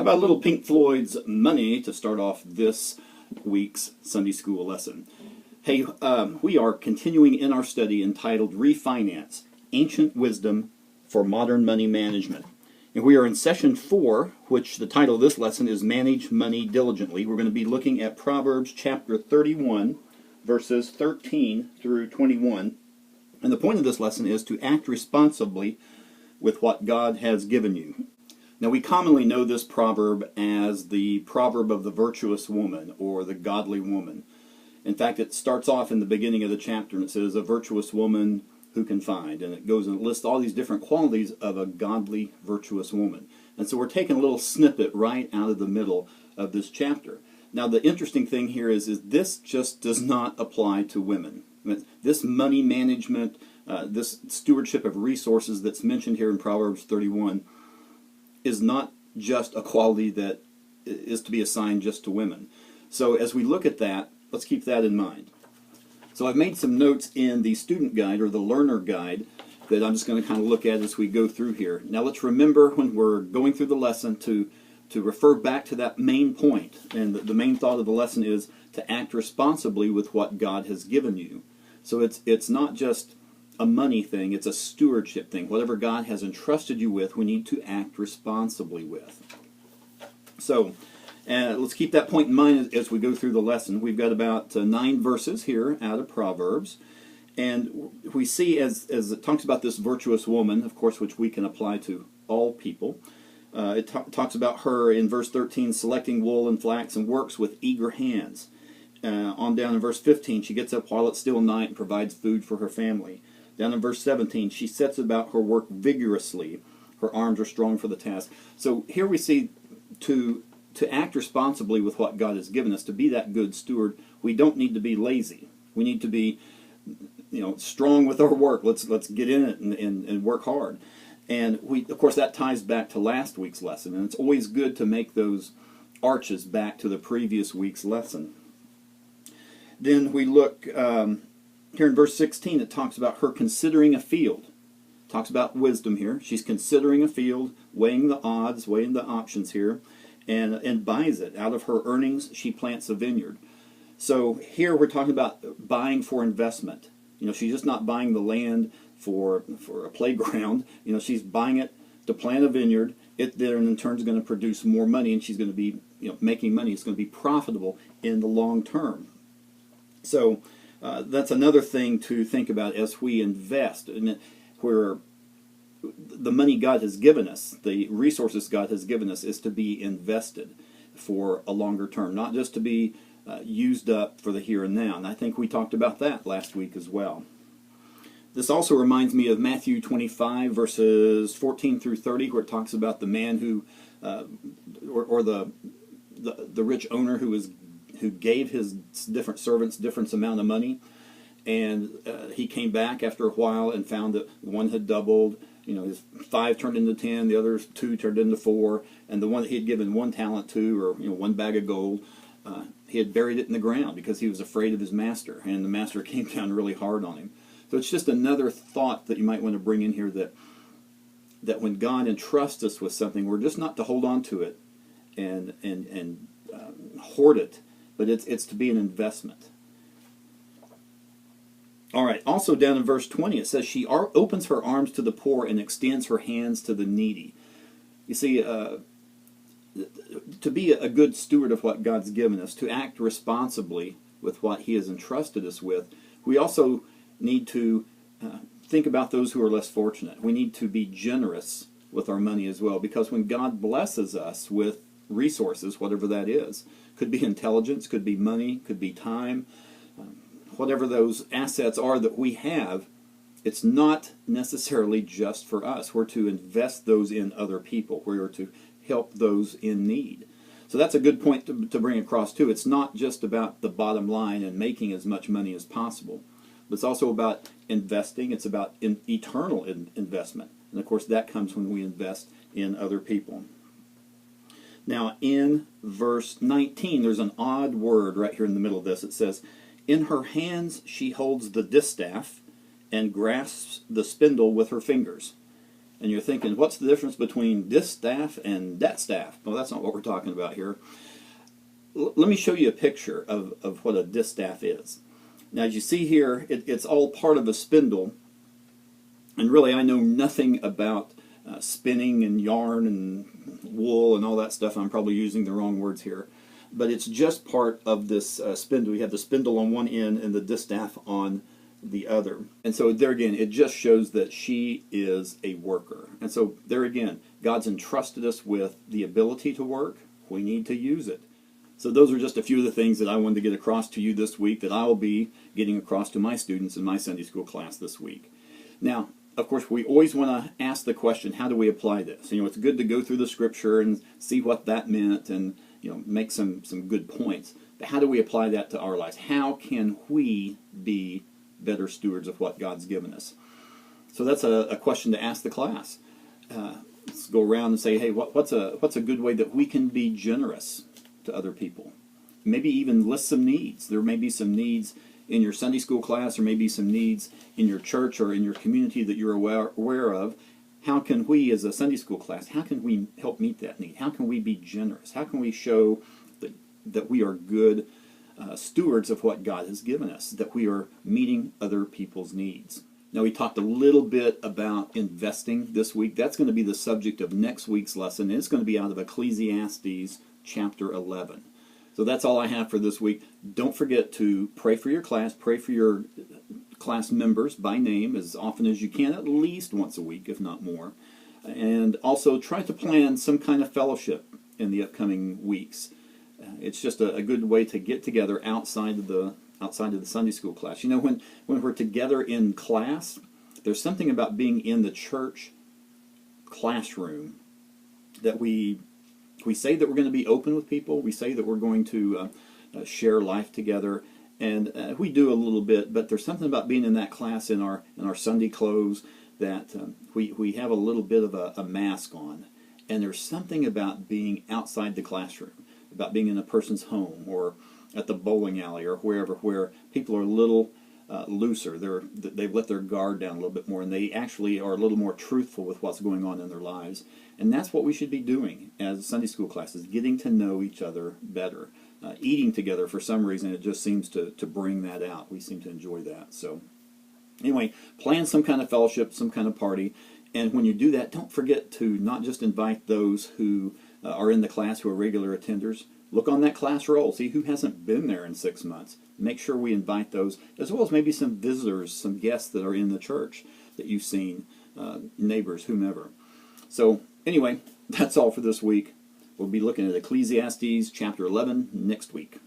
about a little Pink Floyd's Money to start off this week's Sunday school lesson? Hey, we are continuing in our study entitled Refinance, Ancient Wisdom for Modern Money Management. And we are in session 4, which the title of this lesson is Manage Money Diligently. We're going to be looking at Proverbs chapter 31, verses 13 through 21. And the point of this lesson is to act responsibly with what God has given you. Now, we commonly know this proverb as the proverb of the virtuous woman or the godly woman. In fact, it starts off in the beginning of the chapter and it says, a virtuous woman who can find. And it goes and lists all these different qualities of a godly, virtuous woman. And so we're taking a little snippet right out of the middle of this chapter. Now, the interesting thing here is this just does not apply to women. This money management, this stewardship of resources that's mentioned here in Proverbs 31 is not just a quality that is to be assigned just to women. So as we look at that, let's keep that in mind. So I've made some notes in the student guide or the learner guide that I'm just going to kind of look at as we go through here. Now let's remember when we're going through the lesson to refer back to that main point. And the main thought of the lesson is to act responsibly with what God has given you. So it's not just a money thing, it's a stewardship thing. Whatever God has entrusted you with, we need to act responsibly with. So let's keep that point in mind as we go through the lesson. We've got about 9 verses here out of Proverbs. And we see as it talks about this virtuous woman, of course, which we can apply to all people. It talks about her in verse 13, selecting wool and flax and works with eager hands. On down in verse 15, she gets up while it's still night and provides food for her family. Down in verse 17, she sets about her work vigorously. Her arms are strong for the task. So here we see to act responsibly with what God has given us, to be that good steward, we don't need to be lazy. We need to be, strong with our work. Let's get in it and work hard. And of course, that ties back to last week's lesson. And it's always good to make those arches back to the previous week's lesson. Then we look here in verse 16, it talks about her considering a field. It talks about wisdom here. She's considering a field, weighing the odds, weighing the options here, and buys it. Out of her earnings, she plants a vineyard. So here we're talking about buying for investment. She's just not buying the land for a playground. She's buying it to plant a vineyard. It then in turn is going to produce more money, and she's going to be making money. It's going to be profitable in the long term. So that's another thing to think about as we invest, and where the money God has given us, the resources God has given us, is to be invested for a longer term, not just to be used up for the here and now. And I think we talked about that last week as well. This also reminds me of Matthew 25, verses 14 through 30, where it talks about the man who, or the rich owner who gave his different servants different amount of money, and he came back after a while and found that one had doubled. His 5 turned into 10, the other 2 turned into 4, and the one that he had given 1 talent to, or 1 bag of gold, he had buried it in the ground because he was afraid of his master, and the master came down really hard on him. So it's just another thought that you might want to bring in here, that when God entrusts us with something, we're just not to hold on to it and hoard it, but it's to be an investment. All right, also down in verse 20, it says, she opens her arms to the poor and extends her hands to the needy. You see, to be a good steward of what God's given us, to act responsibly with what He has entrusted us with, we also need to think about those who are less fortunate. We need to be generous with our money as well, because when God blesses us with resources, whatever that is, could be intelligence, could be money, could be time, whatever those assets are that we have, it's not necessarily just for us. We're to invest those in other people. We're to help those in need. So that's a good point to bring across too. It's not just about the bottom line and making as much money as possible, but it's also about investing. It's about eternal investment. And of course that comes when we invest in other people. Now in verse 19, there's an odd word right here in the middle of this. It says, in her hands she holds the distaff and grasps the spindle with her fingers. And you're thinking, what's the difference between this staff and that staff? Well, that's not what we're talking about here. Let me show you a picture of what a distaff is. Now, as you see here, it's all part of a spindle. And really, I know nothing about spinning and yarn and wool and all that stuff. I'm probably using the wrong words here. But it's just part of this spindle. We have the spindle on one end and the distaff on the other. And so there again, it just shows that she is a worker. And so there again, God's entrusted us with the ability to work. We need to use it. So those are just a few of the things that I wanted to get across to you this week that I'll be getting across to my students in my Sunday school class this week. Now, of course, we always want to ask the question, how do we apply this? You know, it's good to go through the scripture and see what that meant and, you know, make some good points. But how do we apply that to our lives? How can we be better stewards of what God's given us? So that's a question to ask the class. Let's go around and say, hey, what's a good way that we can be generous to other people? Maybe even list some needs. There may be some needs in your Sunday school class, or maybe some needs in your church or in your community that you're aware of. How can we, as a Sunday school class, how can we help meet that need? How can we be generous? How can we show that we are good stewards of what God has given us, that we are meeting other people's needs? Now, we talked a little bit about investing this week. That's going to be the subject of next week's lesson. It's going to be out of Ecclesiastes chapter 11. So that's all I have for this week. Don't forget to pray for your class, pray for your class members by name as often as you can, at least once a week, if not more. And also try to plan some kind of fellowship in the upcoming weeks. It's just a good way to get together outside of the Sunday school class. You know, when we're together in class, there's something about being in the church classroom that we say that we're going to be open with people. We say that we're going to share life together, and we do a little bit. But there's something about being in that class in our Sunday clothes that we have a little bit of a mask on, and there's something about being outside the classroom, about being in a person's home or at the bowling alley or wherever, where people are a little looser. They've let their guard down a little bit more, and they actually are a little more truthful with what's going on in their lives. And that's what we should be doing as Sunday school classes, getting to know each other better. Eating together, for some reason, it just seems to bring that out. We seem to enjoy that. So anyway, plan some kind of fellowship, some kind of party. And when you do that, don't forget to not just invite those who are in the class who are regular attenders. Look on that class roll. See who hasn't been there in 6 months. Make sure we invite those, as well as maybe some visitors, some guests that are in the church that you've seen, neighbors, whomever. So anyway, that's all for this week. We'll be looking at Ecclesiastes chapter 11 next week.